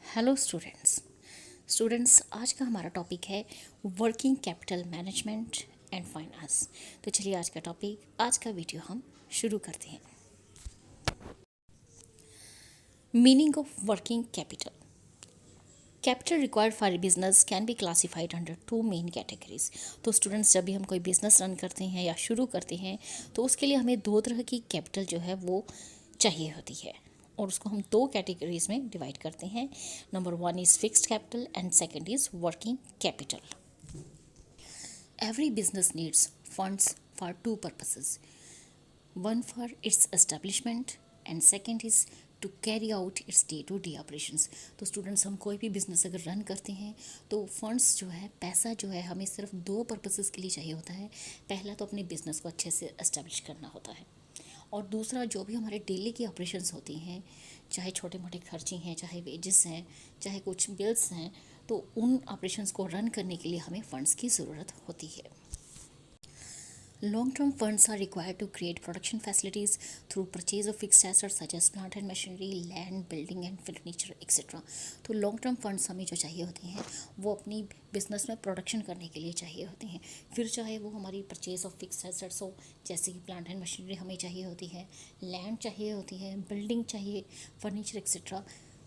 Hello students आज का हमारा टॉपिक है working capital management and finance. तो चलिए आज का वीडियो हम शुरू करते हैं। Meaning of working capital. Capital required for business can be classified under to main categories. तो स्टूडेंट्स, जब भी हम कोई बिजनेस रन करते हैं या शुरू करते हैं तो उसके लिए हमें दो तरह की कैपिटल जो है वो चाहिए होती है, और उसको हम दो कैटेगरीज में डिवाइड करते हैं। Number one is fixed capital and second is working capital. Every business needs funds for two purposes, one for its establishment and second is to carry out its day to day operations. तो students, हम कोई भी business अगर run करते हैं तो funds जो है, पैसा जो है, हमें सिर्फ दो पर्पसेस के लिए चाहिए होता है। पहला तो अपने बिजनेस को अच्छे से एस्टेब्लिश करना होता है, और दूसरा जो भी हमारे डेली की ऑपरेशंस होती हैं, चाहे छोटे मोटे खर्चे हैं, चाहे वेजेस हैं, चाहे कुछ बिल्स हैं, तो उन ऑपरेशंस को रन करने के लिए हमें फंड्स की ज़रूरत होती है। Long-term funds are required to create production facilities through purchase of fixed assets such as plant and machinery, land, building and furniture, etc. तो लॉन्ग टर्म फंड्स हमें जो चाहिए होते हैं वो अपनी बिजनेस में प्रोडक्शन करने के लिए चाहिए होते हैं। फिर चाहे वो हमारी परचेज ऑफ फिक्स एसेट्स हो, जैसे कि प्लांट एंड मशीनरी हमें चाहिए होती है, लैंड चाहिए होती है, बिल्डिंग चाहिए, फर्नीचर एक्सेट्रा।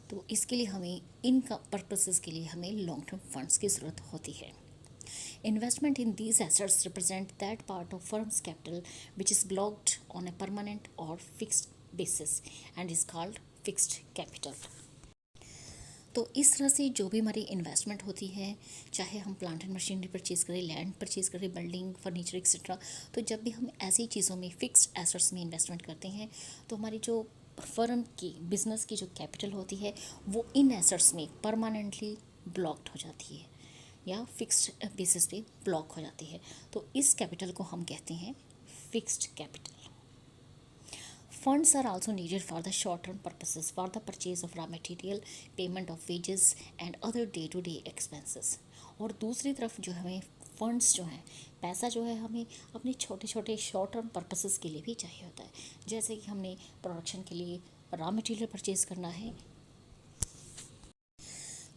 तो इसके लिए हमें इन पर्पसेस के लिए हमें लॉन्ग टर्म फंड्स की ज़रूरत होती है। Investment in these assets represent that part of firm's capital which is blocked on a permanent or fixed basis and is called fixed capital. तो इस तरह से जो भी हमारी इन्वेस्टमेंट होती है, चाहे हम प्लांट एंड मशीनरी परचेज़ करें, लैंड परचेज़ करें, बिल्डिंग, फर्नीचर एक्सेट्रा, तो जब भी हम ऐसी चीज़ों में फिक्स्ड एसेट्स में इन्वेस्टमेंट करते हैं तो हमारी जो फर्म की बिजनेस की जो कैपिटल होती है वो इन एसेट्स में परमानेंटली ब्लॉक्ड हो जाती है या फिक्स्ड बेसिस पे ब्लॉक हो जाती है। तो इस कैपिटल को हम कहते हैं fixed capital. Funds are also needed for the short term purposes for the purchase of raw material, payment of wages and other day to day expenses. और दूसरी तरफ जो हमें फंड्स जो हैं, पैसा जो है, हमें अपने छोटे छोटे शॉर्ट टर्म पर्पसेस के लिए भी चाहिए होता है। जैसे कि हमने प्रोडक्शन के लिए रॉ मटेरियल परचेज़ करना है,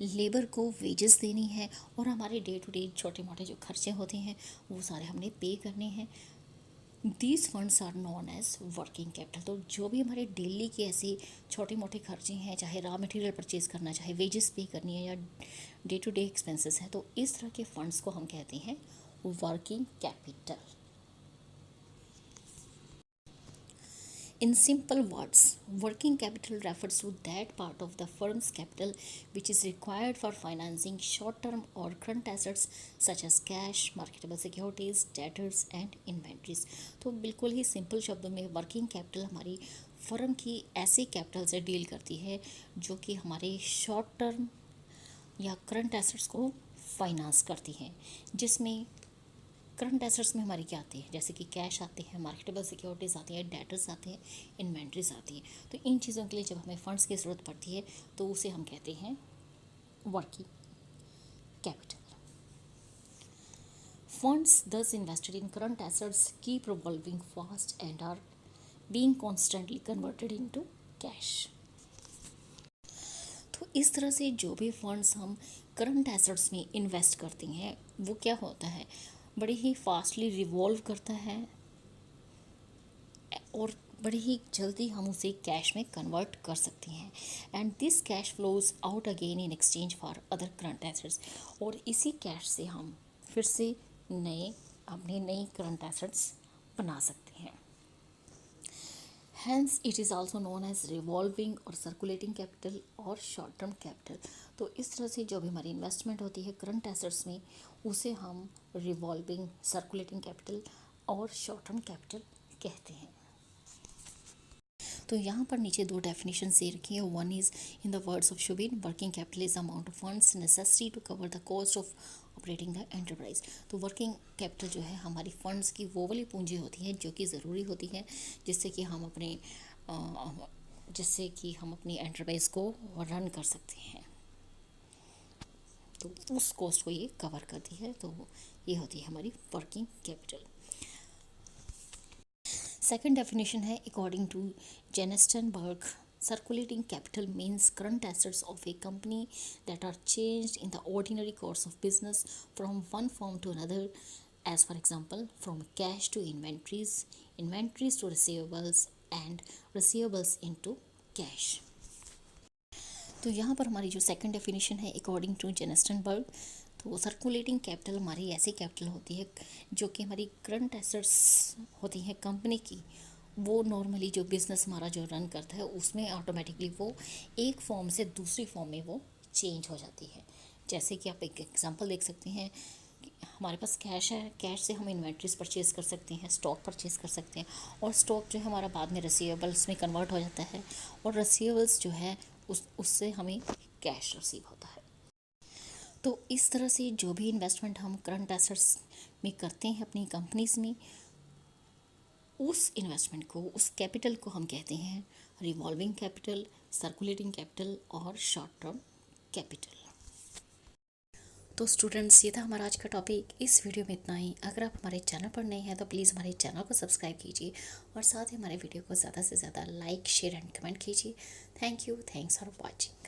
लेबर को वेजेस देनी है, और हमारे डे टू डे छोटे मोटे जो खर्चे होते हैं वो सारे हमने पे करने हैं। These funds are known as working capital. तो जो भी हमारे डेली के ऐसे छोटे मोटे खर्चे हैं, चाहे रॉ मटेरियल परचेज़ करना, चाहे वेजेस पे करनी है, या डे टू डे एक्सपेंसेस हैं, तो इस तरह के फंड्स को हम कहते हैं working capital. In simple words, working capital refers to that part of the firm's capital which is required for financing short-term or current assets such as cash, marketable securities, debtors and inventories। तो बिल्कुल ही simple शब्दों में working capital हमारी firm की ऐसे capital से deal करती है जो कि हमारे शॉर्ट टर्म या करंट एसेट्स को फाइनेंस करती हैं, जिसमें करंट एसेट्स में हमारी क्या आती है, जैसे कि कैश आते हैं, मार्केटेबल सिक्योरिटीज़ आती हैं, डेटर्स आते हैं, इन्वेंट्रीज आती हैं। तो इन चीज़ों के लिए जब हमें फंड्स की ज़रूरत पड़ती है तो उसे हम कहते हैं working capital. Funds thus invested in current assets keep revolving fast and are being constantly converted into cash. तो इस तरह से जो भी फंड्स हम करंट एसेट्स में इन्वेस्ट करते हैं वो क्या होता है, बड़े ही फास्टली रिवॉल्व करता है और बड़ी ही जल्दी हम उसे कैश में कन्वर्ट कर सकते हैं। And this cash flows out again in exchange for other current assets. और इसी कैश से हम फिर से अपने नई करंट एसेट्स बना सकते हैं। Hence, it is also known as revolving और सर्कुलेटिंग कैपिटल और शॉर्ट टर्म कैपिटल। तो इस तरह से जो भी हमारी इन्वेस्टमेंट होती है करंट एसेट्स में उसे हम रिवॉल्विंग, सर्कुलेटिंग कैपिटल और शॉर्ट टर्म कैपिटल कहते हैं। तो यहाँ पर नीचे दो डेफिनेशन दे रखी है। One is in the words of Shubin, working capital is amount of funds necessary to cover the cost of operating the enterprise. तो वर्किंग कैपिटल जो है हमारी फंड्स की वो वाली पूंजी होती है जो कि ज़रूरी होती है जिससे कि हम अपनी एंटरप्राइज को रन कर सकते हैं। तो उस कॉस्ट को ये कवर करती है। तो ये होती है हमारी वर्किंग कैपिटल। सेकंड डेफिनेशन है according to Gerstenberg Circulating capital means current assets of a company that are changed in the ordinary course of business from one form to another, as for example from cash to inventories, inventories to receivables and receivables into cash. तो यहाँ पर हमारी जो second definition है according to जेनस्टनबर्ग, तो circulating capital हमारी ऐसी capital होती है जो कि हमारी करंट एसेट्स होती हैं कंपनी की, वो नॉर्मली जो बिज़नेस हमारा जो रन करता है उसमें ऑटोमेटिकली वो एक फॉर्म से दूसरी फॉर्म में वो चेंज हो जाती है। जैसे कि आप एक एग्जांपल देख सकते हैं, हमारे पास कैश है, कैश से हम इन्वेंट्रीज परचेज़ कर सकते हैं, स्टॉक परचेज़ कर सकते हैं, और स्टॉक जो है हमारा बाद में रिसीवेबल्स में कन्वर्ट हो जाता है, और रिसीवेबल्स जो है उससे हमें कैश रिसीव होता है। तो इस तरह से जो भी इन्वेस्टमेंट हम करंट एसेट्स में करते हैं अपनी कंपनीज में, उस इन्वेस्टमेंट को, उस कैपिटल को हम कहते हैं रिवॉल्विंग कैपिटल, सर्कुलेटिंग कैपिटल और शॉर्ट टर्म कैपिटल। तो स्टूडेंट्स, ये था हमारा आज का टॉपिक। इस वीडियो में इतना ही। अगर आप हमारे चैनल पर नए हैं तो प्लीज़ हमारे चैनल को सब्सक्राइब कीजिए और साथ ही हमारे वीडियो को ज़्यादा से ज़्यादा लाइक, शेयर एंड कमेंट कीजिए। Thank you, thanks for watching.